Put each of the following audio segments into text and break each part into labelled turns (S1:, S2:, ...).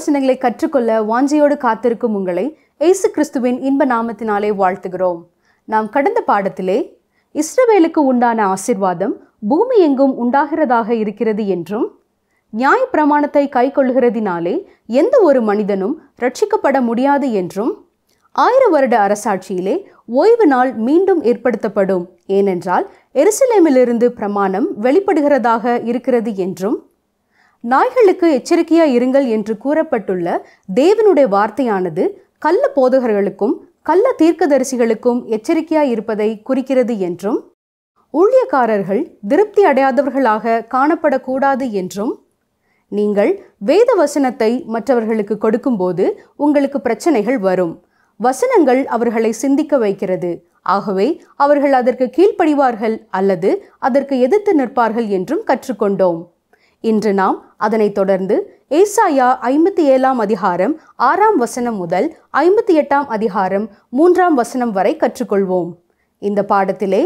S1: வசனங்களை கற்றுக்கொள்ள வாஞ்சையோடு காத்திருக்கும் உங்களை இயேசு கிறிஸ்துவின் இன்ப நாமத்தினாலே வாழ்த்துகிறோம். நாம் கடந்த பாடத்திலே இஸ்ரவேலுக்கு உண்டான ஆசீர்வாதம் பூமி எங்கும் உண்டாகிறதாக இருக்கிறது என்றும், நியாயப்பிரமாணத்தை கைக்கொள்ளுகிறதினாலே எந்த ஒரு மனிதனும் ரட்சிக்கப்பட முடியாது என்றும், 1000 வருட அரசாட்சியிலே ஓய்வு நாள் மீண்டும் ஏற்படுத்தப்படும், ஏனென்றால் எருசலேமிலிருந்து பிரமாணம் வெளிப்படுகிறதாக இருக்கிறது என்றும், நாய்களுக்கு எச்சரிக்கையாய் இருங்கள் என்று கூறப்பட்டுள்ள தேவனுடைய வார்த்தையானது கள்ள போதகர்களுக்கும் கள்ள தீர்க்கதரிசிகளுக்கும் எச்சரிக்கையாய் இருப்பதை குறிக்கிறது என்றும், ஊழியக்காரர்கள் திருப்தி அடையாதவர்களாக காணப்படக்கூடாது என்றும், நீங்கள் வேத வசனத்தை மற்றவர்களுக்கு கொடுக்கும்போது உங்களுக்கு பிரச்சனைகள் வரும், வசனங்கள் அவர்களை சிந்திக்க வைக்கிறது, ஆகவே அவர்கள் அதற்கு கீழ்ப்படிவார்கள் அல்லது அதற்கு எதிர்த்து நிற்பார்கள் என்றும் கற்றுக்கொண்டோம். இன்று நாம் அதனைத் தொடர்ந்து ஏசாயா 57ஆம் அதிகாரம் 6ஆம் வசனம் முதல் 58ஆம் அதிகாரம் 3ஆம் வசனம் வரை கற்றுக்கொள்வோம். இந்த பாடத்திலே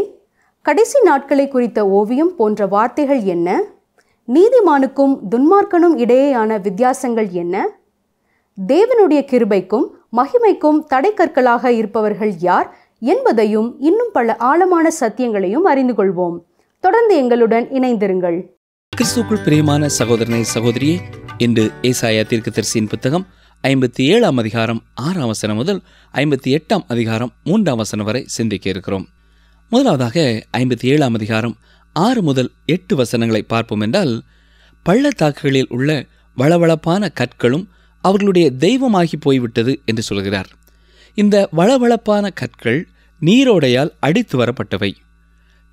S1: கடைசி நாட்களை குறித்த ஓவியம் போன்ற வார்த்தைகள் என்ன, நீதிமானுக்கும் துன்மார்க்கனும் இடையேயான வித்தியாசங்கள் என்ன, தேவனுடைய கிருபைக்கும் மகிமைக்கும் தடைக்கற்களாக இருப்பவர்கள் யார் என்பதையும் இன்னும் பல ஆழமான சத்தியங்களையும் அறிந்து கொள்வோம். தொடர்ந்து எங்களுடன் இணைந்திருங்கள்.
S2: கிறிஸ்துக்குள் பிரியமான சகோதரனை சகோதரியே, இன்று ஏசாயா தீர்க்கதரிசியின் புத்தகம் 57ஆம் அதிகாரம் 6ஆம் வசனம் முதல் 58ஆம் அதிகாரம் 3ஆம் வசனம் வரை சிந்திக்க இருக்கிறோம். முதலாவதாக 57ஆம் அதிகாரம் 6 முதல் 8 வசனங்களை பார்ப்போம் என்றால், பள்ளத்தாக்குகளில் உள்ள வளவளப்பான கற்களும் அவர்களுடைய தெய்வமாகி போய்விட்டது என்று சொல்கிறார். இந்த வளவளப்பான கற்கள் நீரோடையால் அடித்து வரப்பட்டவை.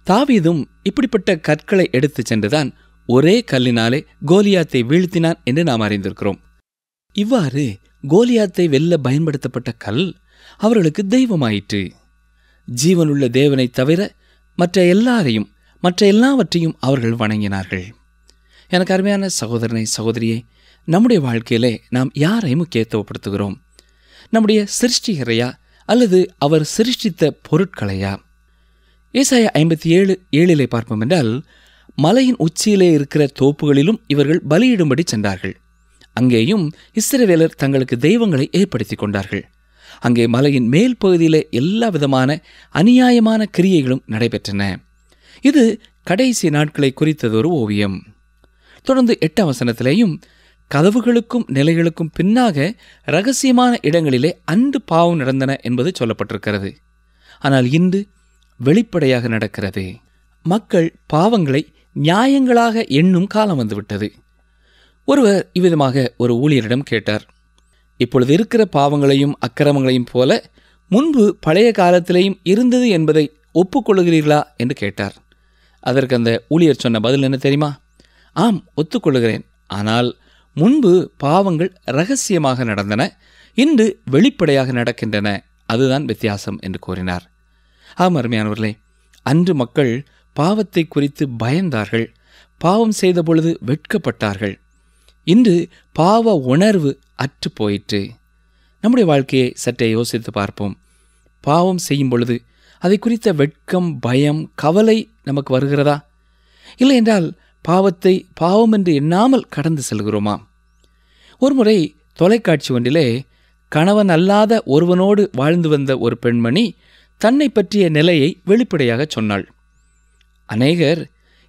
S2: தாவீதும் இப்படிப்பட்ட கற்களை எடுத்து சென்றுதான் ஒரே கல்லினாலே கோலியாத்தை வீழ்த்தினான் என்று நாம் அறிந்திருக்கிறோம். இவ்வாறு கோலியாத்தை வெல்ல பயன்படுத்தப்பட்ட கல் அவர்களுக்கு தெய்வமாயிற்று. ஜீவனுள்ள தேவனை தவிர மற்ற எல்லாவற்றையும் அவர்கள் வணங்கினார்கள். எனக்கு அருமையான சகோதரனை சகோதரியே, நம்முடைய வாழ்க்கையிலே நாம் யாரை முக்கியத்துவப்படுத்துகிறோம்? நம்முடைய சிருஷ்டிகரையா அல்லது அவர் சிருஷ்டித்த பொருட்களையா? ஏசாயா 57:7 பார்ப்போம் என்றால், மலையின் உச்சியிலே இருக்கிற தோப்புகளிலும் இவர்கள் பலியிடும்படி சென்றார்கள். அங்கேயும் இஸ்ரவேலர் தங்களுக்கு தெய்வங்களை ஏற்படுத்தி கொண்டார்கள். அங்கே மலையின் மேல் பகுதியிலே எல்லா விதமான அநியாயமான கிரியைகளும் நடைபெற்றன. இது கடைசி நாட்களை குறித்ததொரு ஓவியம். தொடர்ந்து 8ஆம் வசனத்திலேயும், கதவுகளுக்கும் நிலைகளுக்கும் பின்னாக இரகசியமான இடங்களிலே அன்று பாவம் நடந்தன என்பது சொல்லப்பட்டிருக்கிறது. ஆனால் இன்று வெளிப்படையாக நடக்கிறது. மக்கள் பாவங்களை நியாயங்களாக எண்ணும் காலம் வந்துவிட்டது. ஒருவர் இவ்விதமாக ஒரு ஊழியரிடம் கேட்டார், இப்பொழுது இருக்கிற பாவங்களையும் அக்கிரமங்களையும் போல முன்பு பழைய காலத்திலேயும் இருந்தது என்பதை ஒப்புக்கொள்ளுகிறீர்களா என்று கேட்டார். அதற்கு அந்த ஊழியர் சொன்ன பதில் என்ன தெரியுமா? ஆம், ஒத்துக்கொள்ளுகிறேன். ஆனால் முன்பு பாவங்கள் இரகசியமாக நடந்தன, இன்று வெளிப்படையாக நடக்கின்றன. அதுதான் வித்தியாசம் என்று கூறினார். ஆம் அருமையானவர்களே, அன்று மக்கள் பாவத்தை குறித்து பயந்தார்கள், பாவம் செய்த பொழுது வெட்கப்பட்டார்கள். இன்று பாவ உணர்வு அற்று போயிற்று. நம்முடைய வாழ்க்கையை சற்றே யோசித்து பார்ப்போம். பாவம் செய்யும் பொழுது அதை குறித்த வெட்கம், பயம், கவலை நமக்கு வருகிறதா? இல்லை என்றால் பாவத்தை பாவம் என்று எண்ணாமல் கடந்து செல்கிறோமா? ஒருமுறை தொலைக்காட்சி ஒன்றிலே கணவன் அல்லாத ஒருவனோடு வாழ்ந்து வந்த ஒரு பெண்மணி தன்னை பற்றிய நிலையை வெளிப்படையாக சொன்னாள். அநேகர்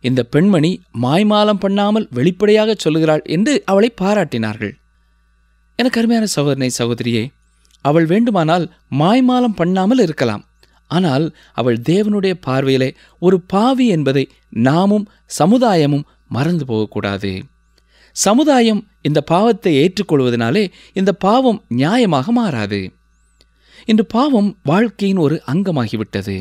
S2: இந்த பெண்மணி மாய்மாலம் பண்ணாமல் வெளிப்படையாக சொல்லுகிறாள் என்று அவளை பாராட்டினார்கள். எனக்கு அருமையான சகோதரனை சகோதரியே, அவள் வேண்டுமானால் மாய்மாலம் பண்ணாமல் இருக்கலாம். ஆனால் அவள் தேவனுடைய பார்வையிலே ஒரு பாவி என்பதை நாமும் சமுதாயமும் மறந்து போகக்கூடாது. சமுதாயம் இந்த பாவத்தை ஏற்றுக்கொள்வதனாலே இந்த பாவம் நியாயமாக மாறாது. இன்று பாவம் வாழ்க்கையின் ஒரு அங்கமாகிவிட்டது.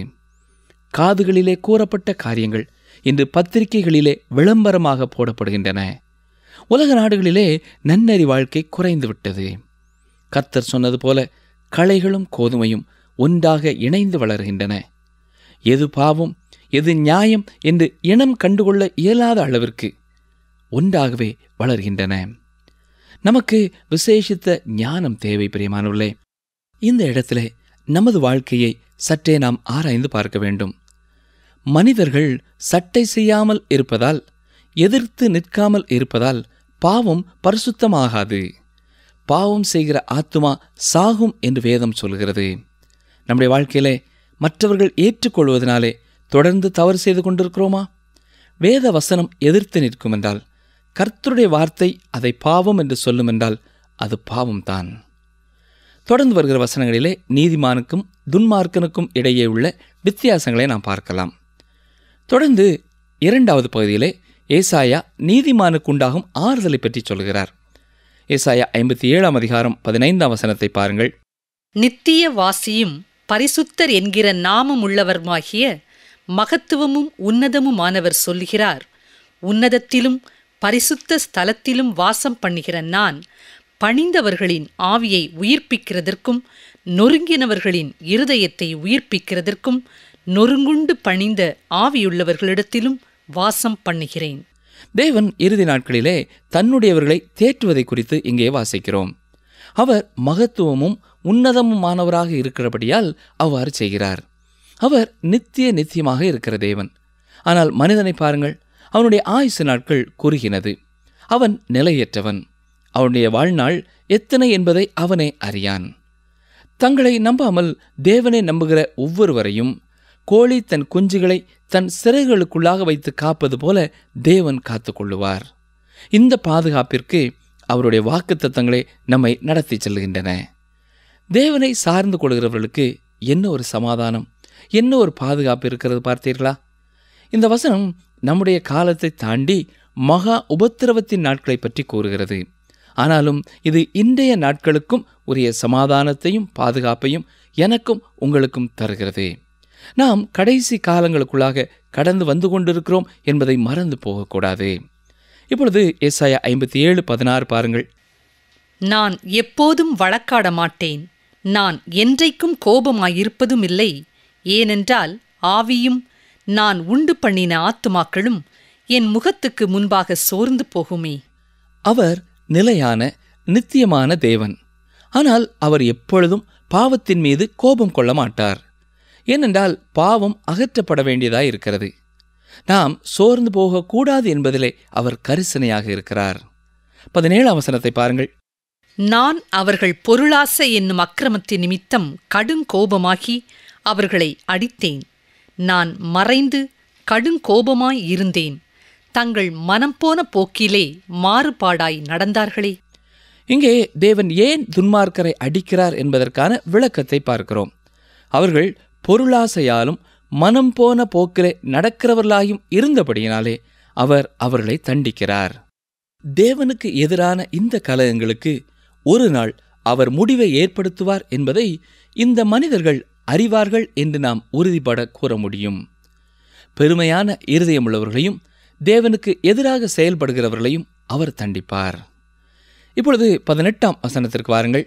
S2: காதுகளிலே கூறப்பட்ட காரியங்கள் இன்று பத்திரிகைகளிலே விளம்பரமாக போடப்படுகின்றன. உலக நாடுகளிலே நன்னறி வாழ்க்கை குறைந்துவிட்டது. கர்த்தர் சொன்னது போல களைகளும் கோதுமையும் ஒன்றாக இணைந்து வளர்கின்றன. எது பாவம் எது நியாயம் என்று இனம் கண்டுகொள்ள இயலாத அளவிற்கு ஒன்றாகவே வளர்கின்றன. நமக்கு விசேஷித்த ஞானம் தேவை பிரியமானவர்களே. இந்த இடத்திலே நமது வாழ்க்கையை சற்றே நாம் ஆராய்ந்து பார்க்க வேண்டும். மனிதர்கள் சட்டை செய்யாமல் இருப்பதால், எதிர்த்து நிற்காமல் இருப்பதால் பாவம் பரிசுத்தமாகாது. பாவம் செய்கிற ஆத்துமா சாகும் என்று வேதம் சொல்கிறது. நம்முடைய வாழ்க்கையிலே மற்றவர்கள் ஏற்றுக்கொள்வதனாலே தொடர்ந்து தவறு செய்து கொண்டிருக்கிறோமா? வேத வசனம் எதிர்த்து நிற்கும் என்றால், கர்த்தருடைய வார்த்தை அதை பாவம் என்று சொல்லும் என்றால் அது பாவம்தான். தொடர்ந்து வருகிற வசனங்களிலே நீதிமானுக்கும் துன்மார்க்கனுக்கும் இடையே உள்ள வித்தியாசங்களை நாம் பார்க்கலாம். தொடர்ந்து 2வது பகுதியிலே ஏசாயா நீதிமானுக்கு உண்டாகும் ஆறுதலை பற்றி சொல்கிறார். ஏசாயா 57 அதிகாரம் 15 வசனத்தை பாருங்கள்.
S3: நித்திய வாசியும் பரிசுத்தர் என்கிற நாமம் உள்ளவருமாகிய மகத்துவமும் உன்னதமுமானவர் சொல்லுகிறார், உன்னதத்திலும் பரிசுத்த ஸ்தலத்திலும் வாசம் பண்ணுகிற நான் பணிந்தவர்களின் ஆவியை உயிர்ப்பிக்கிறதற்கும் நொறுங்கினவர்களின் இருதயத்தை உயிர்ப்பிக்கிறதற்கும் நொறுங்குண்டு பணிந்த ஆவியுள்ளவர்களிடத்திலும் வாசம் பண்ணுகிறேன்.
S2: தேவன் இறுதி நாட்களிலே தன்னுடையவர்களை தேற்றுவதை குறித்து இங்கே வாசிக்கிறோம். அவர் மகத்துவமும் உன்னதமுமானவராக இருக்கிறபடியால் அவ்வாறு செய்கிறார். அவர் நித்தியமாக இருக்கிற தேவன். ஆனால் மனிதனை பாருங்கள், அவனுடைய ஆயுசு நாட்கள் குறுகினது. அவன் நிலையற்றவன். அவனுடைய வாழ்நாள் எத்தனை என்பதை அவனே அறியான். தங்களை நம்பாமல் தேவனை நம்புகிற ஒவ்வொருவரையும் கோழி தன் குஞ்சுகளை தன் சிறைகளுக்குள்ளாக வைத்து காப்பது போல தேவன் காத்து கொள்ளுவார். இந்த பாதுகாப்பிற்கு அவருடைய வாக்குத்தத்தங்களே நம்மை நடத்தி செல்கின்றன. தேவனை சார்ந்து கொள்கிறவர்களுக்கு என்ன ஒரு சமாதானம், என்ன ஒரு பாதுகாப்பு இருக்கிறது பார்த்தீர்களா? இந்த வசனம் நம்முடைய காலத்தை தாண்டி மகா உபத்திரவத்தின் நாட்களை பற்றி கூறுகிறது. ஆனாலும் இது இன்றைய நாட்களுக்கும் உரிய சமாதானத்தையும் பாதுகாப்பையும் எனக்கும் உங்களுக்கும் தருகிறது. நாம் கடைசி காலங்களுக்குள்ளாக கடந்து வந்து கொண்டிருக்கிறோம் என்பதை மறந்து போகக்கூடாது. இப்பொழுது ஏசாயா 57:16 பாருங்கள்.
S3: நான் எப்போதும் வழக்காட மாட்டேன், நான் என்றைக்கும் கோபமாயிருப்பதும் இல்லை. ஏனென்றால் ஆவியும் நான் உண்டு பண்ணின ஆத்துமாக்களும் என் முகத்துக்கு முன்பாக சோர்ந்து போகுமே.
S2: அவர் நிலையான நித்தியமான தேவன். ஆனால் அவர் எப்பொழுதும் பாவத்தின் மீது கோபம் கொள்ள மாட்டார். ஏனென்றால் பாவம் அகற்றப்பட வேண்டியதாய் இருக்கிறது. நாம் சோர்ந்து போகக்கூடாது என்பதிலே அவர் கரிசனையாக இருக்கிறார். 17 வசனத்தை பாருங்கள்.
S3: நான் அவர்கள் பொருளாசை என்னும் அக்கிரமத்தின் நிமித்தம் கடுங்கோபமாகி அவர்களை அடித்தேன். நான் மறைந்து கடுங்கோபமாய் இருந்தேன். தங்கள் மனம் போன போக்கிலே மாறுபாடாய் நடந்தார்களே.
S2: இங்கே தேவன் ஏன் துன்மார்க்கரை அடிக்கிறார் என்பதற்கான விளக்கத்தை பார்க்கிறோம். அவர்கள் பொருளாசையாலும் மனம் போன போக்கிலே நடக்கிறவர்களாயும் இருந்தபடியினாலே அவர் அவர்களை தண்டிக்கிறார். தேவனுக்கு எதிரான இந்த கலகங்களுக்கு ஒரு நாள் அவர் முடிவை ஏற்படுத்துவார் என்பதை இந்த மனிதர்கள் அறிவார்கள் என்று நாம் உறுதிபட கூற முடியும். பெருமையான இருதயமுள்ளவர்களையும் தேவனுக்கு எதிராக செயல்படுகிறவர்களையும் அவர் தண்டிப்பார். இப்பொழுது 18 வசனத்திற்கு வாருங்கள்.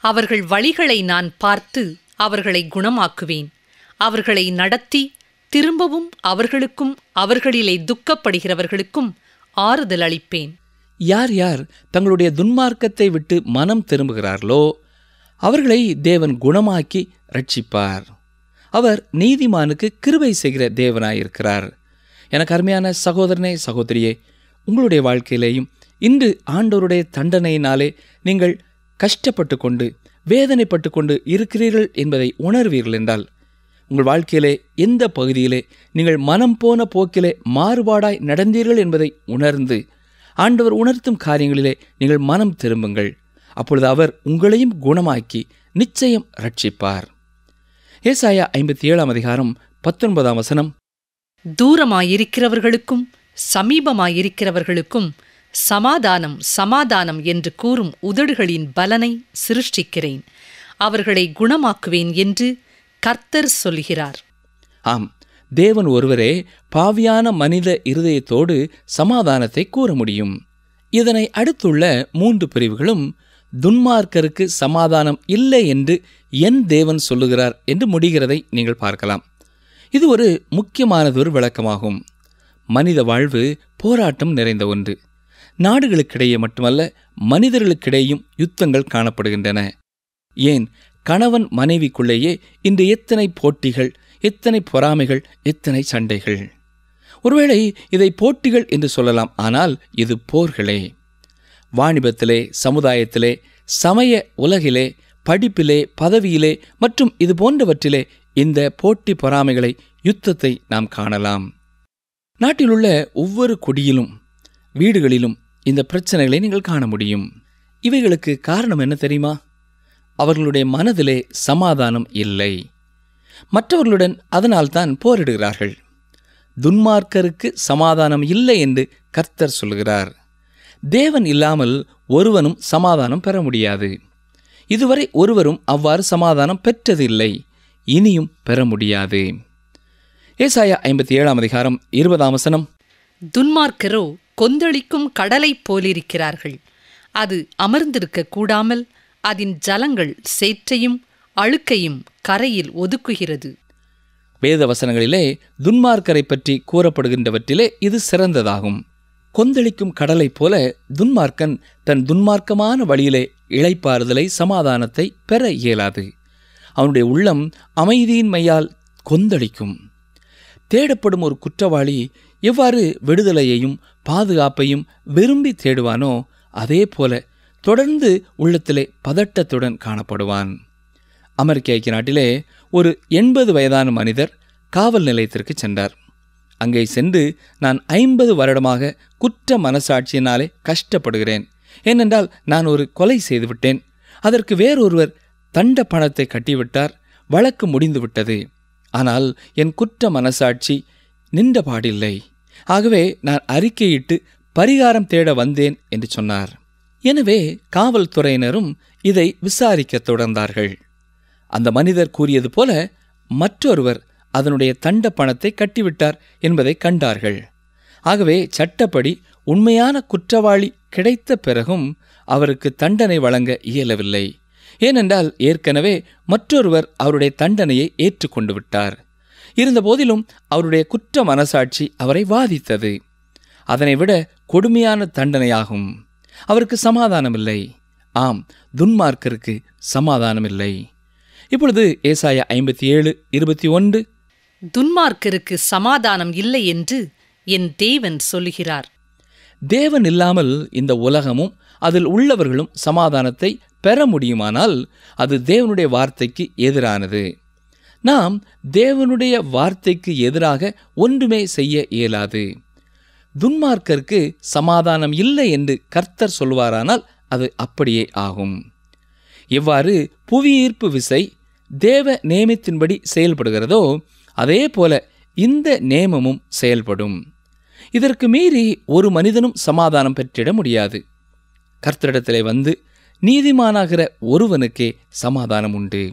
S3: அவர்கள் வழிகளை நான் பார்த்து அவர்களை குணமாக்குவேன். அவர்களை நடத்தி திரும்பவும் அவர்களுக்கும் அவர்களிலே துக்கப்படுகிறவர்களுக்கும் ஆறுதல் அளிப்பேன்.
S2: யார் யார் தங்களுடைய துன்மார்க்கத்தை விட்டு மனம் திரும்புகிறார்களோ அவர்களை தேவன் குணமாக்கி ரட்சிப்பார். அவர் நீதிமானுக்கு கிருபை செய்கிற தேவனாயிருக்கிறார். எனக்கு அருமையான சகோதரனே, சகோதரியே, உங்களுடைய வாழ்க்கையிலேயும் இன்று ஆண்டவருடைய தண்டனையினாலே நீங்கள் கஷ்டப்பட்டு கொண்டு வேதனைப்பட்டு கொண்டு இருக்கிறீர்கள் என்பதை உணர்வீர்கள் என்றால், உங்கள் வாழ்க்கையிலே எந்த பகுதியிலே நீங்கள் மனம் போன போக்கிலே மாறுபாடாய் நடந்தீர்கள் என்பதை உணர்ந்து ஆண்டவர் உணர்த்தும் காரியங்களிலே நீங்கள் மனம் திரும்புங்கள். அப்பொழுது அவர் உங்களையும் குணமாக்கி நிச்சயம் ரட்சிப்பார். ஏசாயா 57 அதிகாரம் 19 வசனம்.
S3: தூரமாயிருக்கிறவர்களுக்கும் சமீபமாயிருக்கிறவர்களுக்கும் சமாதானம் சமாதானம் என்று கூறும் உதடுகளின் பலனை சிருஷ்டிக்கிறேன். அவர்களை குணமாக்குவேன் என்று கர்த்தர் சொல்கிறார்.
S2: ஆம், தேவன் ஒருவரே பாவியான மனித இருதயத்தோடு சமாதானத்தை கூற முடியும். இதனை அடுத்துள்ள 3 பிரிவுகளும் துன்மார்க்கருக்கு சமாதானம் இல்லை என்று என் தேவன் சொல்லுகிறார் என்று முடிகிறதை நீங்கள் பார்க்கலாம். இது ஒரு முக்கியமானதொரு விளக்கமாகும். மனித வாழ்வு போராட்டம் நிறைந்த ஒன்று. நாடுகளுக்கிடையே மட்டுமல்ல, மனிதர்களுக்கிடையும் யுத்தங்கள் காணப்படுகின்றன. ஏன், கணவன் மனைவிக்குள்ளேயே இன்று எத்தனை போட்டிகள், எத்தனை பொறாமைகள், எத்தனை சண்டைகள். ஒருவேளை இதை போட்டிகள் என்று சொல்லலாம், ஆனால் இது போர்களே. வாணிபத்திலே, சமுதாயத்திலே, சமய உலகிலே, படிப்பிலே, பதவியிலே மற்றும் இது போன்றவற்றிலே இந்த போட்டி பொறாமைகளை, யுத்தத்தை நாம் காணலாம். நாட்டிலுள்ள ஒவ்வொரு குடியிலும் வீடுகளிலும் இந்த பிரச்சனைகளை நீங்கள் காண முடியும். இவைகளுக்கு காரணம் என்ன தெரியுமா? அவர்களுடைய மனதிலே சமாதானம் இல்லை. மற்றவர்களுடன் அதனால்தான் போரிடுகிறார்கள். துன்மார்க்கருக்கு சமாதானம் இல்லை என்று கர்த்தர் சொல்கிறார். தேவன் இல்லாமல் ஒருவனும் சமாதானம் பெற முடியாது. இதுவரை ஒருவரும் அவ்வாறு சமாதானம் பெற்றதில்லை, இனியும் பெற முடியாது. ஏசாயா 57 அதிகாரம் 20
S3: துன்மார்க்கரோ கொந்தளிக்கும் கடலைப் போலிருக்கிறார்கள். அது அமர்ந்திருக்க கூடாமல் அதன் ஜலங்கள் சேற்றையும் அழுக்கையும் கரையில் ஒதுக்குகிறது.
S2: வேத வசனங்களிலே துன்மார்க்கரை பற்றி கூறப்படுகின்றவற்றிலே இது சிறந்ததாகும். கொந்தளிக்கும் கடலைப் போல துன்மார்க்கன் தன் துன்மார்க்கமான வழியிலே இளைப்பாறுதலை, சமாதானத்தை பெற இயலாது. அவனுடைய உள்ளம் அமைதியின் மையால் கொந்தளிக்கும். தேடப்படும் ஒரு குற்றவாளி எவ்வாறு விடுதலையையும் பாதுகாப்பையும் விரும்பி தேடுவானோ அதே போல தொடர்ந்து உள்ளத்திலே பதட்டத்துடன் காணப்படுவான். அமெரிக்க ஐக்கிய நாட்டிலே ஒரு 80 வயதான மனிதர் காவல் நிலையத்திற்கு சென்றார். அங்கே சென்று, நான் 50 வருடமாக குற்ற மனசாட்சியினாலே கஷ்டப்படுகிறேன். ஏனென்றால் நான் ஒரு கொலை செய்துவிட்டேன். அதற்கு வேறொருவர் தண்ட பணத்தை கட்டிவிட்டார். வழக்கு முடிந்துவிட்டது. ஆனால் என் குற்ற மனசாட்சி நின்றபாடில்லை. ஆகவே நான் அறிக்கையிட்டு பரிகாரம் தேட வந்தேன் என்று சொன்னார். எனவே காவல்துறையினரும் இதை விசாரிக்க தொடர்ந்தார்கள். அந்த மனிதர் கூறியது போல மற்றொருவர் அதனுடைய தண்ட பணத்தை கட்டிவிட்டார் என்பதை கண்டார்கள். ஆகவே சட்டப்படி உண்மையான குற்றவாளி கிடைத்த பிறகும் அவருக்கு தண்டனை வழங்க இயலவில்லை. ஏனென்றால் ஏற்கனவே மற்றொருவர் அவருடைய தண்டனையை ஏற்றுக்கொண்டு விட்டார். இருந்தபோதிலும் அவருடைய குற்ற மனசாட்சி அவரை வாதித்தது. அதனை விட கொடுமையான தண்டனையாகும். அவருக்கு சமாதானமில்லை. ஆம், துன்மார்க்கருக்கு சமாதானமில்லை. இப்பொழுது ஏசாயா 57:21
S3: துன்மார்க்கருக்கு சமாதானம் இல்லை என்று என் தேவன் சொல்லுகிறார்.
S2: தேவன் இல்லாமல் இந்த உலகமும் அதில் உள்ளவர்களும் சமாதானத்தை பெற முடியுமானால் அது தேவனுடைய வார்த்தைக்கு எதிரானது. நாம் தேவனுடைய வார்த்தைக்கு எதிராக ஒன்றுமே செய்ய இயலாது. துன்மார்க்கருக்கு சமாதானம் இல்லை என்று கர்த்தர் சொல்வாரானால் அது அப்படியே ஆகும். எவ்வாறு புவியீர்ப்பு விசை தேவ நேமத்தின்படி செயல்படுகிறதோ அதே போல இந்த நேமமும் செயல்படும். இதற்கு மீறி ஒரு மனிதனும் சமாதானம் பெற்றிட முடியாது. கர்த்தரிடத்திலே வந்து நீதிமானாகிற ஒருவனுக்கே சமாதானம் உண்டு.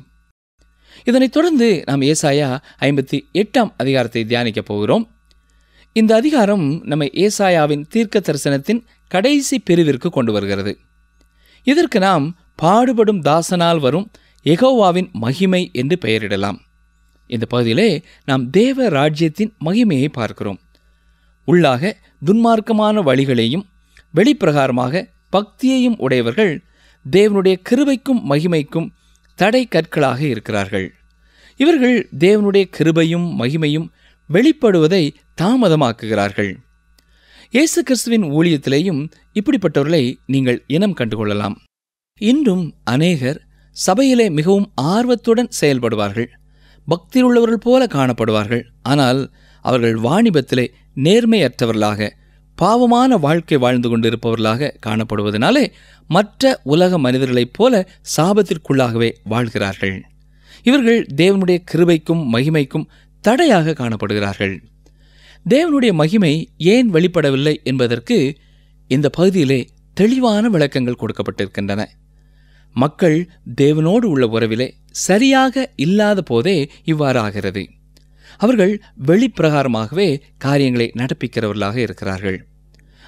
S2: இதனைத் தொடர்ந்து நாம் ஏசாயா 58 அதிகாரத்தை தியானிக்கப் போகிறோம். இந்த அதிகாரம் நம்மை ஏசாயாவின் தீர்க்க தரிசனத்தின் கடைசி பிரிவிற்கு கொண்டு வருகிறது. இதற்கு நாம் பாடுபடும் தாசனால் வரும் யெகோவாவின் மகிமை என்று பெயரிடலாம். இந்த பகுதியிலே நாம் தேவ ராஜ்யத்தின் மகிமையை பார்க்கிறோம். உள்ளாக துன்மார்க்கமான வழிகளையும் வெளிப்பிரகாரமாக பக்தியையும் உடையவர்கள் தேவனுடைய கிருபைக்கும் மகிமைக்கும் தடை கற்களாக இருக்கிறார்கள். இவர்கள் தேவனுடைய கிருபையும் மகிமையும் வெளிப்படுவதை தாமதமாக்குகிறார்கள். இயேசு கிறிஸ்துவின் ஊழியத்திலேயும் இப்படிப்பட்டவர்களை நீங்கள் இனம் கண்டுகொள்ளலாம். இன்றும் அநேகர் சபையிலே மிகவும் ஆர்வத்துடன் செயல்படுவார்கள், பக்தியுள்ளவர்கள் போல காணப்படுவார்கள். ஆனால் அவர்கள் வாணிபத்திலே நேர்மையற்றவர்களாக, பாவமான வாழ்க்கை வாழ்ந்து கொண்டிருப்பவர்களாக காணப்படுவதனாலே மற்ற உலக மனிதர்களைப் போல சாபத்திற்குள்ளாகவே வாழ்கிறார்கள். இவர்கள் தேவனுடைய கிருபைக்கும் மகிமைக்கும் தடையாக காணப்படுகிறார்கள். தேவனுடைய மகிமை ஏன் வெளிப்படவில்லை என்பதற்கு இந்த பகுதியிலே தெளிவான விளக்கங்கள் கொடுக்கப்பட்டிருக்கின்றன. மக்கள் தேவனோடு உள்ள உறவிலே சரியாக இல்லாத போதே இவ்வாறு ஆகிறது. அவர்கள் வெளிப்பிரகாரமாகவே காரியங்களை நடப்பிக்கிறவர்களாக இருக்கிறார்கள்.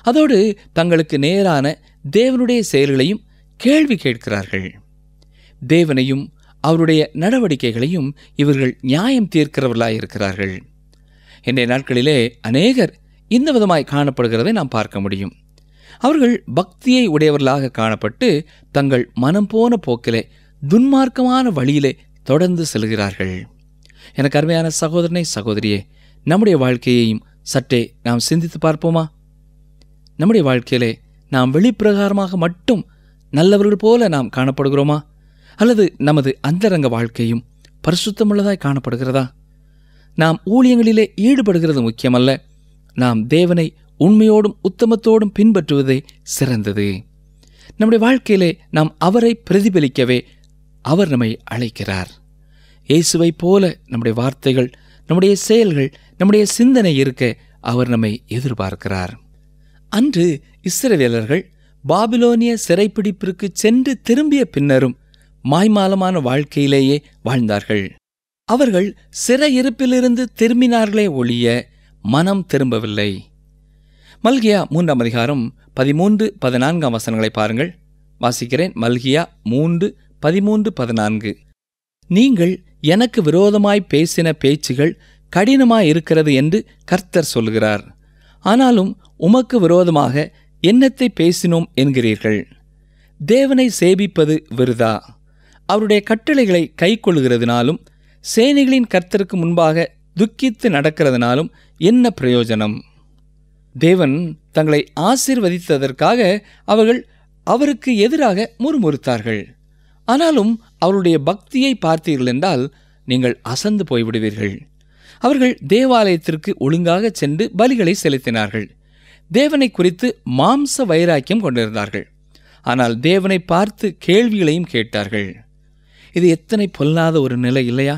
S2: அதோடு தங்களுக்கு நேரான தேவனுடைய செயல்களையும் கேள்வி கேட்கிறார்கள். தேவனையும் அவருடைய நடவடிக்கைகளையும் இவர்கள் நியாயம் தீர்க்கிறவர்களாக இருக்கிறார்கள். இன்றைய நாட்களிலே அநேகர் இந்த விதமாய் காணப்படுகிறதை நாம் பார்க்க முடியும். அவர்கள் பக்தியை உடையவர்களாக காணப்பட்டு தங்கள் மனம் போன போக்கிலே துன்மார்க்கமான வழியிலே தொடர்ந்து செல்கிறார்கள். எனக்கு அருமையான சகோதரனை, சகோதரியே, நம்முடைய வாழ்க்கையையும் சற்றே நாம் சிந்தித்து பார்ப்போமா? நம்முடைய வாழ்க்கையிலே நாம் வெளிப்பிரகாரமாக மட்டும் நல்லவர்கள் போல நாம் காணப்படுகிறோமா? அல்லது நமது அந்தரங்க வாழ்க்கையும் பரிசுத்தமுள்ளதாய் காணப்படுகிறதா? நாம் ஊழியங்களிலே ஈடுபடுகிறது முக்கியமல்ல, நாம் தேவனை உண்மையோடும் உத்தமத்தோடும் பின்பற்றுவதே சிறந்தது. நம்முடைய வாழ்க்கையிலே நாம் அவரை பிரதிபலிக்கவே அவர் நம்மை அழைக்கிறார். இயேசுவை போல நம்முடைய வார்த்தைகள், நம்முடைய செயல்கள், நம்முடைய சிந்தனை இருக்க அவர் நம்மை எதிர்பார்க்கிறார். அன்று இஸ்ரவேலர்கள் பாபிலோனிய சிறைப்பிடிப்பிற்கு சென்று திரும்பிய பின்னரும் மாய்மாலமான வாழ்க்கையிலேயே வாழ்ந்தார்கள். அவர்கள் சிறையிருப்பிலிருந்து திரும்பினார்களே ஒழிய மனம் திரும்பவில்லை. மல்கியா 3ஆம் அதிகாரம் 13-14 வசனங்களை பாருங்கள். வாசிக்கிறேன். மல்கியா 3:13-14. நீங்கள் எனக்கு விரோதமாய் பேசின பேச்சுகள் கடினமாயிருக்கிறது என்று கர்த்தர் சொல்கிறார். ஆனாலும் உமக்கு விரோதமாக என்னத்தை பேசினோம் என்கிறீர்கள். தேவனை சேவிப்பது விருதா? அவருடைய கட்டளைகளை கைக்கொள்கிறதுனாலும் சேனைகளின் கர்த்தருக்கு முன்பாக துக்கித்து நடக்கிறதுனாலும் என்ன பிரயோஜனம்? தேவன் தங்களை ஆசீர்வதித்ததற்காக அவர்கள் அவருக்கு எதிராக முறுமுறுத்தார்கள். ஆனாலும் அவருடைய பக்தியை பார்த்தீர்கள் என்றால் நீங்கள் அசந்து போய்விடுவீர்கள். அவர்கள் தேவாலயத்திற்கு ஒழுங்காக சென்று பலிகளை செலுத்தினார்கள். தேவனை குறித்து மாம்ச வைராக்கியம் கொண்டிருந்தார்கள். ஆனால் தேவனை பார்த்து கேள்விகளையும் கேட்டார்கள். இது எத்தனை பொல்லாத ஒரு நிலை இல்லையா?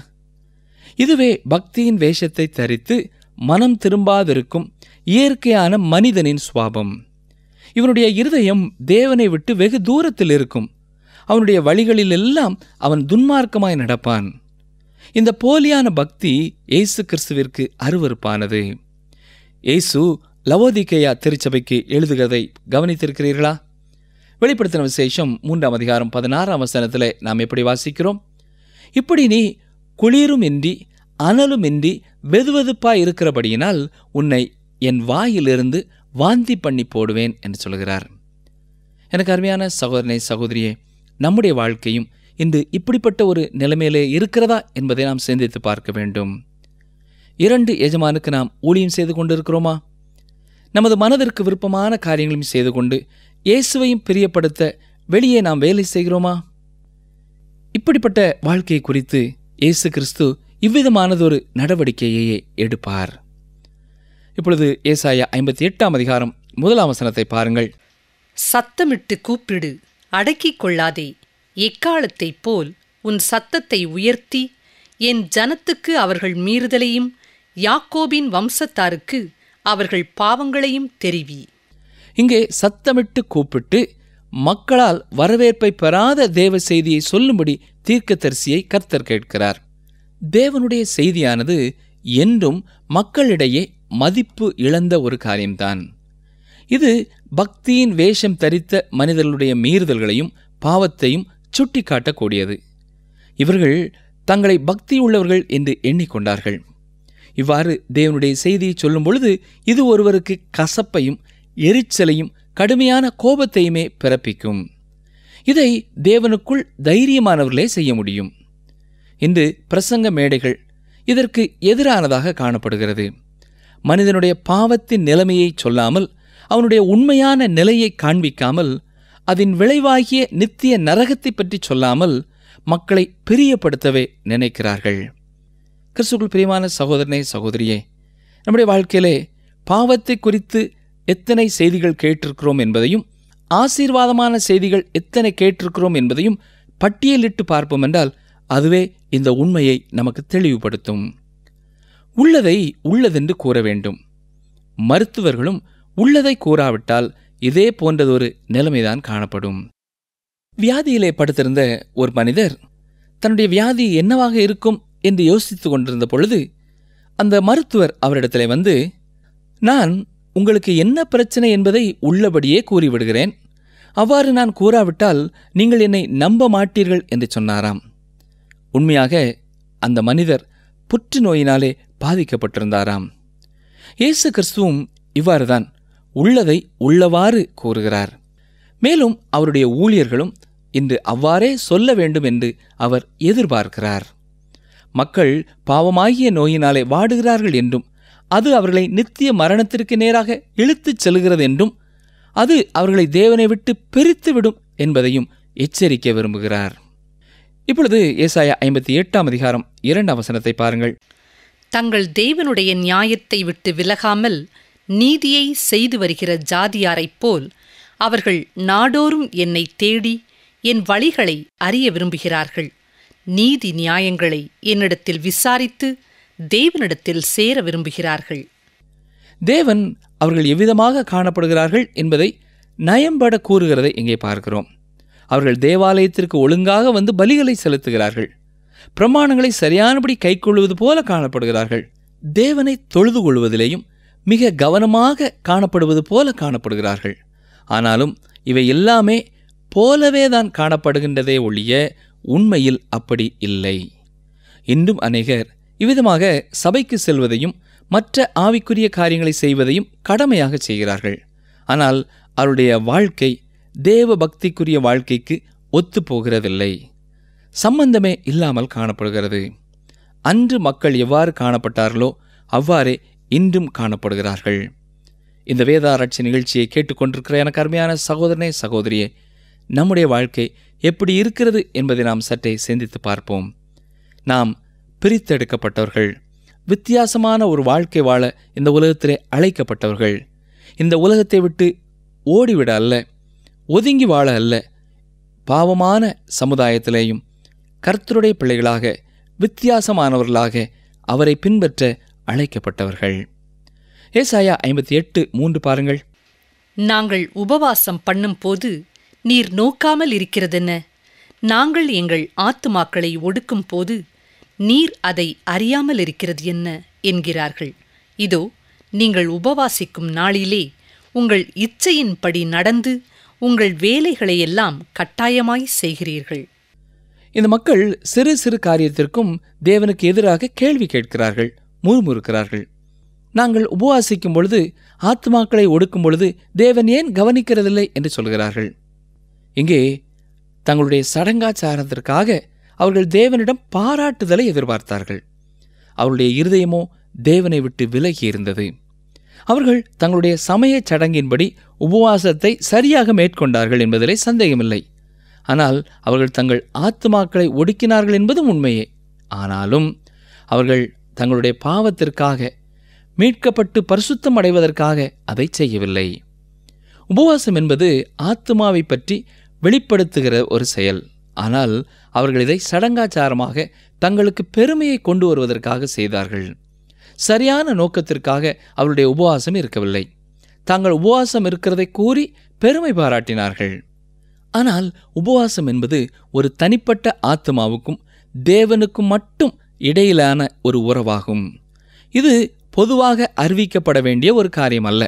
S2: இதுவே பக்தியின் வேஷத்தை தரித்து மனம் திரும்பாதிருக்கும் இயற்கையான மனிதனின் சுவாபம். இவனுடைய இருதயம் தேவனை விட்டு வெகு தூரத்தில் இருக்கும். அவனுடைய வழிகளில் எல்லாம் அவன் துன்மார்க்கமாய் நடப்பான். இந்த போலியான பக்தி இயேசு கிறிஸ்துவிற்கு அருவருப்பானது. இயேசு லவோதிக்கேயா திருச்சபைக்கு எழுதுகிறதை கவனித்திருக்கிறீர்களா? வெளிப்படுத்தின விசேஷம் 3ஆம் அதிகாரம் 16ஆம் வசனத்தில் நாம் எப்படி வாசிக்கிறோம்? இப்படி நீ குளிரும் இன்றி அனலும் இன்றி வெதுவெதுப்பாய் இருக்கிறபடியினால் உன்னை என் வாயிலிருந்து வாந்தி பண்ணி போடுவேன் என்று சொல்கிறார். எனக்கு அருமையான சகோதரனே, சகோதரியே, நம்முடைய வாழ்க்கையும் இன்று இப்படிப்பட்ட ஒரு நிலைமையிலே இருக்கிறதா என்பதை நாம் சிந்தித்து பார்க்க வேண்டும். 2 எஜமானுக்கு நாம் ஊழியம் செய்து கொண்டிருக்கிறோமா? நமது மனதிற்கு விருப்பமான காரியங்களையும் செய்து கொண்டு இயேசுவையும் பிரியப்படுத்த வெளியே நாம் வேலை செய்கிறோமா? இப்படிப்பட்ட வாழ்க்கையை குறித்து இயேசு கிறிஸ்து இவ்விதமானதொரு நடவடிக்கையே எடுப்பார். இப்பொழுது ஏசாயா 58ஆம் அதிகாரம் 1ஆம் வசனத்தை பாருங்கள்.
S3: சத்தமிட்டு கூப்பிடு, அடக்கிக் கொள்ளாதே. எக்காலத்தைப் போல் உன் சத்தத்தை உயர்த்தி என் ஜனத்துக்கு அவர்கள் மீறுதலையும் யாக்கோபின் வம்சத்தாருக்கு அவர்கள் பாவங்களையும் தெரிவி.
S2: இங்கே சத்தமிட்டு கூப்பிட்டு மக்களால் வரவேற்பை பெறாத தேவ செய்தியை சொல்லும்படி தீர்க்கதரிசியை கர்த்தர் கேட்கிறார். தேவனுடைய செய்தியானது என்றும் மக்களிடையே மதிப்பு இழந்த ஒரு காரியம்தான். இது பக்தியின் வேஷம் தரித்த மனிதர்களுடைய மீறுதல்களையும் பாவத்தையும் சுட்டி காட்டக்கூடியது. இவர்கள் தங்களை பக்தியுள்ளவர்கள் என்று எண்ணிக்கொண்டார்கள். இவ்வாறு தேவனுடைய செய்தியை சொல்லும் பொழுது இது ஒருவருக்கு கசப்பையும் எரிச்சலையும் கடுமையான கோபத்தையுமே பிறப்பிக்கும். இதை தேவனுக்குள் தைரியமானவர்களே செய்ய முடியும். இன்று பிரசங்க மேடைகள் இதற்கு எதிரானதாக காணப்படுகிறது. மனிதனுடைய பாவத்தின் நிலைமையை சொல்லாமல், அவனுடைய உண்மையான நிலையை காண்பிக்காமல், அதன் விளைவாகிய நித்திய நரகத்தை பற்றி சொல்லாமல் மக்களை பிரியப்படுத்தவே நினைக்கிறார்கள். கிறிஸ்துவுக்குள் பிரியமான சகோதரனே, சகோதரியே, நம்முடைய வாழ்க்கையிலே பாவத்தை குறித்து எத்தனை செய்திகள் கேட்டிருக்கிறோம் என்பதையும் ஆசீர்வாதமான செய்திகள் எத்தனை கேட்டிருக்கிறோம் என்பதையும் பட்டியலிட்டு பார்ப்போம் என்றால் அதுவே இந்த உண்மையை நமக்கு தெளிவுபடுத்தும். உள்ளதை உள்ளதென்று கூற வேண்டும். மருத்துவர்களும் உள்ளதை கூறாவிட்டால் இதே போன்றதொரு நிலைமைதான் காணப்படும். வியாதியிலே படுத்திருந்த ஒரு மனிதர் தன்னுடைய வியாதி என்னவாக இருக்கும் என்று யோசித்துக் கொண்டிருந்த பொழுது அந்த மருத்துவர் அவரிடத்திலே வந்து, நான் உங்களுக்கு என்ன பிரச்சனை என்பதை உள்ளபடியே கூறிவிடுகிறேன். அவ்வாறு நான் கூறாவிட்டால் நீங்கள் என்னை நம்ப மாட்டீர்கள் என்று சொன்னாராம். உண்மையாக அந்த மனிதர் புற்றுநோயினாலே பாதிக்கப்பட்டிருந்தாராம். இயேசு கிறிஸ்துவும் இவ்வாறுதான் உள்ளதை உள்ளவாறு கூறுகிறார். மேலும் அவருடைய ஊழியர்களும் இன்று அவ்வாறே சொல்ல வேண்டும் என்று அவர் எதிர்பார்க்கிறார். மக்கள் பாவமாகிய நோயினாலே வாடுகிறார்கள் என்றும் அது அவர்களை நித்திய மரணத்திற்கு நேராக இழுத்துச் செல்கிறது என்றும் அது அவர்களை தேவனை விட்டு பிரித்துவிடும் என்பதையும் எச்சரிக்க விரும்புகிறார். இப்பொழுது ஏசாயா 58 அதிகாரம் 2 வசனத்தை பாருங்கள்.
S3: தங்கள் தேவனுடைய நியாயத்தை விட்டு விலகாமல் நீதியை செய்து வருகிற ஜாதியாரைப் போல் அவர்கள் நாடோறும் என்னை தேடி என் வழிகளை அறிய விரும்புகிறார்கள். நீதி நியாயங்களை என்னிடத்தில் விசாரித்து தேவனிடத்தில் சேர விரும்புகிறார்கள்.
S2: தேவன் அவர்கள் எவ்விதமாக காணப்படுகிறார்கள் என்பதை நயம்பட கூறுகிறதை இங்கே பார்க்கிறோம். அவர்கள் தேவாலயத்திற்கு ஒழுங்காக வந்து பலிகளை செலுத்துகிறார்கள். பிரமாணங்களை சரியானபடி கைக்கொள்வது போல காணப்படுகிறார்கள். தேவனை தொழுது கொள்வதிலேயும் மிக கவனமாக காணப்படுவது போல காணப்படுகிறார்கள். ஆனாலும் இவை எல்லாமே போலவே தான் காணப்படுகின்றதே ஒழிய உண்மையில் அப்படி இல்லை. இன்றும் அநேகர் இவ்விதமாக சபைக்கு செல்வதையும் மற்ற ஆவிக்குரிய காரியங்களை செய்வதையும் கடமையாக செய்கிறார்கள். ஆனால் அவருடைய வாழ்க்கை தேவ பக்திக்குரிய வாழ்க்கைக்கு ஒத்து போகிறதில்லை. சம்பந்தமே இல்லாமல் காணப்படுகிறது. அன்று மக்கள் எவ்வாறு காணப்பட்டார்களோ அவ்வாறே இன்றும் காணப்படுகிறார்கள். இந்த வேதாராய்ச்சி நிகழ்ச்சியை கேட்டுக்கொண்டிருக்கிற எனக்கு அருமையான சகோதரனே சகோதரியே, நம்முடைய வாழ்க்கை எப்படி இருக்கிறது என்பதை நாம் சற்றே சிந்தித்து பார்ப்போம். நாம் பிரித்தெடுக்கப்பட்டவர்கள், வித்தியாசமான ஒரு வாழ்க்கை வாழ இந்த உலகத்திலே அழைக்கப்பட்டவர்கள். இந்த உலகத்தை விட்டு ஓடிவிட அல்ல, ஒதுங்கி வாழ அல்ல, பாவமான சமுதாயத்திலேயும் கர்த்தருடைய பிள்ளைகளாக வித்தியாசமானவர்களாக அவரை பின்பற்ற அழைக்கப்பட்டவர்கள். ஏசாயா 58:3 பாருங்கள்.
S3: நாங்கள் உபவாசம் பண்ணும் போது நீர் நோக்காமல் இருக்கிறதென்ன? நாங்கள் எங்கள் ஆத்துமாக்களை ஒடுக்கும் போது நீர் அதை அறியாமல் இருக்கிறது என்ன என்கிறார்கள். இதோ, நீங்கள் உபவாசிக்கும் நாளிலே உங்கள் இச்சையின்படி நடந்து உங்கள் வேலைகளையெல்லாம் கட்டாயமாய் செய்கிறீர்கள்.
S2: இந்த மக்கள் சிறு சிறு காரியத்திற்கும் தேவனுக்கு எதிராக கேள்வி கேட்கிறார்கள், முறுமுறுக்கிறார்கள். நாங்கள் உபவாசிக்கும் பொழுது, ஆத்மாக்களை ஒடுக்கும் பொழுது தேவன் ஏன் கவனிக்கிறதில்லை என்று சொல்கிறார்கள். இங்கே தங்களுடைய சடங்காச்சாரத்திற்காக அவர்கள் தேவனிடம் பாராட்டுதலை எதிர்பார்த்தார்கள். அவருடைய இருதயமோ தேவனை விட்டு விலகி இருந்தது. அவர்கள் தங்களுடைய சமய சடங்கின்படி உபவாசத்தை சரியாக மேற்கொண்டார்கள் என்பதிலே சந்தேகமில்லை. ஆனால் அவர்கள் தங்கள் ஆத்துமாக்களை ஒடுக்கினார்கள் என்பதும் உண்மையே. ஆனாலும் அவர்கள் தங்களுடைய பாவத்திற்காக மீட்கப்பட்டு பரிசுத்தம் அடைவதற்காக அதை செய்யவில்லை. உபவாசம் என்பது ஆத்துமாவை பற்றி வெளிப்படுத்துகிற ஒரு செயல். ஆனால் அவர்கள் இதை சடங்காச்சாரமாக தங்களுக்கு பெருமையை கொண்டு வருவதற்காக செய்தார்கள். சரியான நோக்கத்திற்காக அவருடைய உபவாசம் இருக்கவில்லை. தாங்கள் உபவாசம் இருக்கிறதை கூறி பெருமை பாராட்டினார்கள். ஆனால் உபவாசம் என்பது ஒரு தனிப்பட்ட ஆத்மாவுக்கும் தேவனுக்கும் மட்டும் இடையிலான ஒரு உறவாகும். இது பொதுவாக அறிவிக்கப்பட வேண்டிய ஒரு காரியம் அல்ல.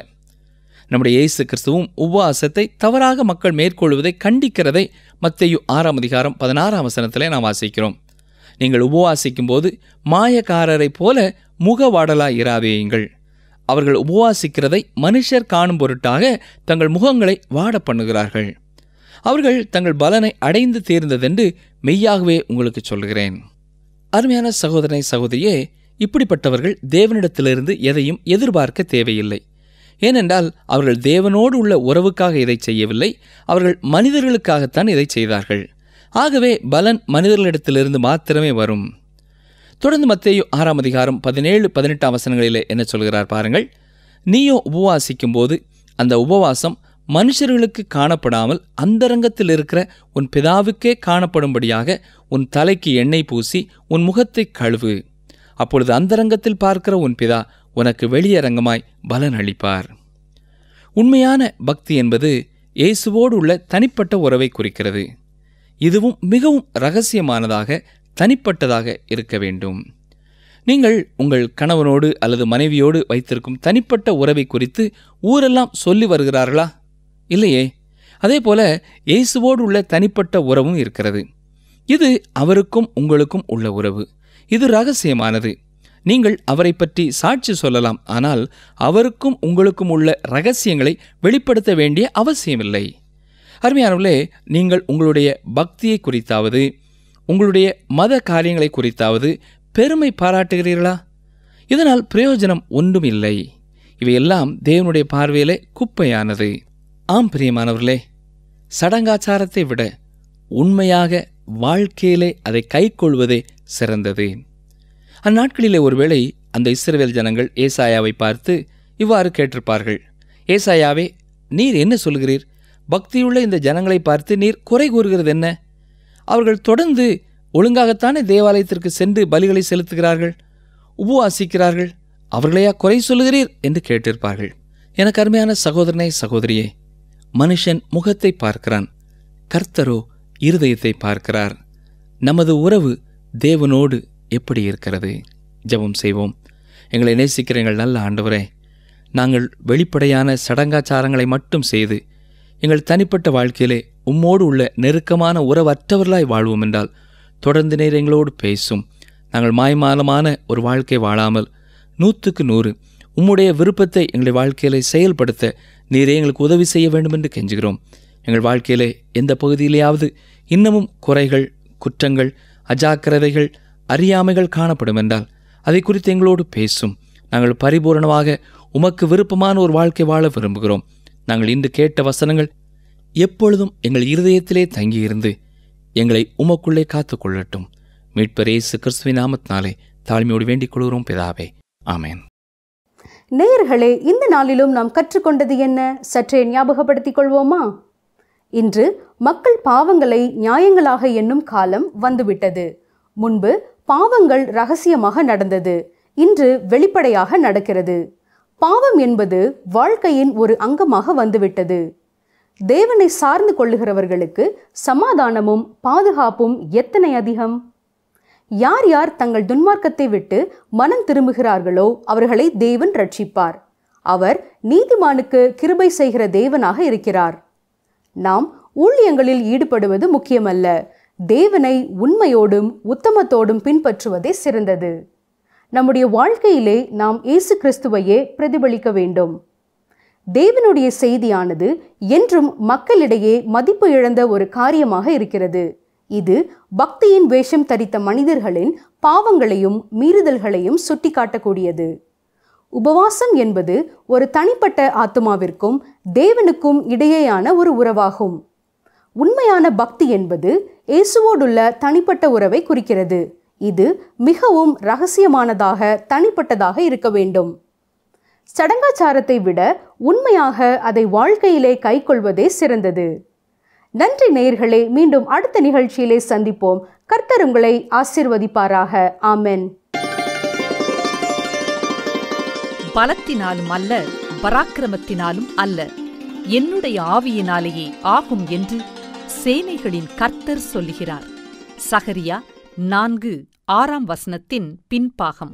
S2: நம்முடைய இயேசு கிறிஸ்துவும் உபவாசத்தை தவறாக மக்கள் மேற்கொள்வதை கண்டிக்கிறதை மத்தேயு 6:16 நாம் வாசிக்கிறோம். நீங்கள் உபவாசிக்கும் போது மாயக்காரரைப் போல முகவாடலாய் இராதேயுங்கள். அவர்கள் உபவாசிக்கிறதை மனுஷர் காணும் பொருட்டாக தங்கள் முகங்களை வாட பண்ணுகிறார்கள். அவர்கள் தங்கள் பலனை அடைந்து தீர்ந்ததென்று மெய்யாகவே உங்களுக்கு சொல்கிறேன். அருமையான சகோதரனை சகோதரியே, இப்படிப்பட்டவர்கள் தேவனிடத்திலிருந்து எதையும் எதிர்பார்க்க தேவையில்லை. ஏனென்றால் அவர்கள் தேவனோடு உள்ள உறவுக்காக இதை செய்யவில்லை, அவர்கள் மனிதர்களுக்காகத்தான் இதை செய்தார்கள். ஆகவே பலன் மனிதர்களிடத்திலிருந்து மாத்திரமே வரும். தொடர்ந்து மத்தேயு 6:17-18 என்ன சொல்கிறார் பாருங்கள். நீயோ உபவாசிக்கும் போது அந்த உபவாசம் மனுஷர்களுக்கு காணப்படாமல் அந்தரங்கத்தில் இருக்கிற உன் பிதாவுக்கே காணப்படும்படியாக உன் தலைக்கு எண்ணெய் பூசி உன் முகத்தை கழுவு. அப்பொழுது அந்தரங்கத்தில் பார்க்கிற உன் பிதா உனக்கு வெளியரங்கமாய் பலன் அளிப்பார். உண்மையான பக்தி என்பது இயேசுவோடு உள்ள தனிப்பட்ட உறவை குறிக்கிறது. இதுவும் மிகவும் இரகசியமானதாக தனிப்பட்டதாக இருக்க வேண்டும். நீங்கள் உங்கள் கணவனோடு அல்லது மனைவியோடு வைத்திருக்கும் தனிப்பட்ட உறவை குறித்து ஊரெல்லாம் சொல்லி வருகிறார்களா? இல்லையே. அதே போல இயேசுவோடு உள்ள தனிப்பட்ட உறவும் இருக்கிறது. இது அவருக்கும் உங்களுக்கும் உள்ள உறவு. இது இரகசியமானது. நீங்கள் அவரை பற்றி சாட்சி சொல்லலாம், ஆனால் அவருக்கும் உங்களுக்கும் உள்ள இரகசியங்களை வெளிப்படுத்த வேண்டிய அவசியமில்லை. அருமையானவர்களே, நீங்கள் உங்களுடைய பக்தியை குறித்தாவது உங்களுடைய மத காரியங்களை குறித்தாவது பெருமை பாராட்டுகிறீர்களா? இதனால் பிரயோஜனம் ஒன்றும் இல்லை. இவையெல்லாம் தேவனுடைய பார்வையிலே குப்பையானது. ஆம் பிரியமானவர்களே, சடங்காச்சாரத்தை விட உண்மையாக வாழ்க்கையிலே அதை கைக்கொள்வதே சிறந்தது. அந்நாட்களிலே ஒருவேளை அந்த இஸ்ரவேல் ஜனங்கள் ஏசாயாவை பார்த்து இவ்வாறு கேட்டிருப்பார்கள், ஏசாயாவே, நீர் என்ன சொல்கிறீர்? பக்தியுள்ள இந்த ஜனங்களை பார்த்து நீர் குறை கூறுகிறது என்ன? அவர்கள் தொடர்ந்து ஒழுங்காகத்தானே தேவாலயத்திற்கு சென்று பலிகளை செலுத்துகிறார்கள், உபவாசிக்கிறார்கள், அவர்களையா குறை சொல்லுகிறீர் என்று கேட்டிருப்பார்கள். எனக்கு அருமையான சகோதரனே, சகோதரியே, மனுஷன் முகத்தை பார்க்கிறான், கர்த்தரோ இருதயத்தை பார்க்கிறார். நமது உறவு தேவனோடு எப்படி இருக்கிறது? ஜெபம் செய்வோம். எங்களை நேசிக்கிற எங்கள் நல்ல ஆண்டவரே, நாங்கள் வெளிப்படையான சடங்காச்சாரங்களை மட்டும் செய்து எங்கள் தனிப்பட்ட வாழ்க்கையிலே உம்மோடு உள்ள நெருக்கமான உறவற்றவர்களாய் வாழ்வோம் என்றால் தொடர்ந்து நேர் எங்களோடு பேசும். நாங்கள் மாய்மாலமான ஒரு வாழ்க்கை வாழாமல் 100க்கு 100 உம்முடைய விருப்பத்தை எங்களுடைய வாழ்க்கையிலே செயல்படுத்த நீரே எங்களுக்கு உதவி செய்ய வேண்டும் என்று கெஞ்சுகிறோம். எங்கள் வாழ்க்கையிலே எந்த பகுதியிலேயாவது இன்னமும் குறைகள், குற்றங்கள், அஜாக்கிரதைகள், அறியாமைகள் காணப்படும் என்றால் அதை குறித்து எங்களோடு பேசும். நாங்கள் பரிபூரணமாக உமக்கு விருப்பமான ஒரு வாழ்க்கை வாழ விரும்புகிறோம். நாங்கள் இன்று கேட்ட வசனங்கள் எப்பொழுதும் எங்கள் இருதயத்திலே தங்கியிருந்து எங்களை உமக்குள்ளே காத்துக்கொள்ளட்டும். மீட்பர் இயேசு கிறிஸ்துவின் நாமத்தினாலே தாழ்மையோடு வேண்டிக் கொள்கிறோம் பிதாவே, ஆமேன்.
S1: நேயர்களே, இந்த நாளிலும் நாம் கற்றுக்கொண்டது என்ன? சற்றே ஞாபகப்படுத்திக் கொள்வோமா? இன்று மக்கள் பாவங்களை நியாயங்களாக எண்ணும் காலம் வந்துவிட்டது. முன்பு பாவங்கள் ரகசியமாக நடந்தது, இன்று வெளிப்படையாக நடக்கிறது. பாவம் என்பது வாழ்க்கையின் ஒரு அங்கமாக வந்துவிட்டது. தேவனை சார்ந்து கொள்ளுகிறவர்களுக்கு சமாதானமும் பாதுகாப்பும் எத்தனை அதிகம்! யார் யார் தங்கள் துன்மார்க்கத்தை விட்டு மனம் திரும்புகிறார்களோ அவர்களை தேவன் ரட்சிப்பார். அவர் நீதிமானுக்கு கிருபை செய்கிற தேவனாக இருக்கிறார். நாம் ஊழியங்களில் ஈடுபடுவது முக்கியமல்ல, தேவனை உண்மையோடும் உத்தமத்தோடும் பின்பற்றுவதே சிறந்தது. நம்முடைய வாழ்க்கையிலே நாம் இயேசு கிறிஸ்துவையே பிரதிபலிக்க வேண்டும். தேவனுடைய செய்தியானது என்றும் மக்களிடையே மதிப்பு இழந்த ஒரு காரியமாக இருக்கிறது. இது பக்தியின் வேஷம் தரித்த மனிதர்களின் பாவங்களையும் மீறுதல்களையும் சுட்டிக்காட்டக்கூடியது. உபவாசம் என்பது ஒரு தனிப்பட்ட ஆத்துமாவிற்கும் தேவனுக்கும் இடையேயான ஒரு உறவாகும். உண்மையான பக்தி என்பது இயேசுவோடுள்ள தனிப்பட்ட உறவை குறிக்கிறது. இது மிகவும் இரகசியமானதாக, தனிப்பட்டதாக இருக்க வேண்டும். சடங்காச்சாரத்தை விட உண்மையாக அதை வாழ்க்கையிலே கைக்கொள்வதே சிறந்தது. நன்றி நேயர்களே, மீண்டும் அடுத்த நிகழ்ச்சியிலே சந்திப்போம். கர்த்தர் உங்களை ஆசீர்வதிப்பாராக. ஆமென்.
S3: பலத்தினாலும் அல்ல, பராக்கிரமத்தினாலும் அல்ல, என்னுடைய ஆவியினாலேயே ஆகும் என்று சேனைகளின் கர்த்தர் சொல்லுகிறார். சகரியா 4:6 பின்பாகம்.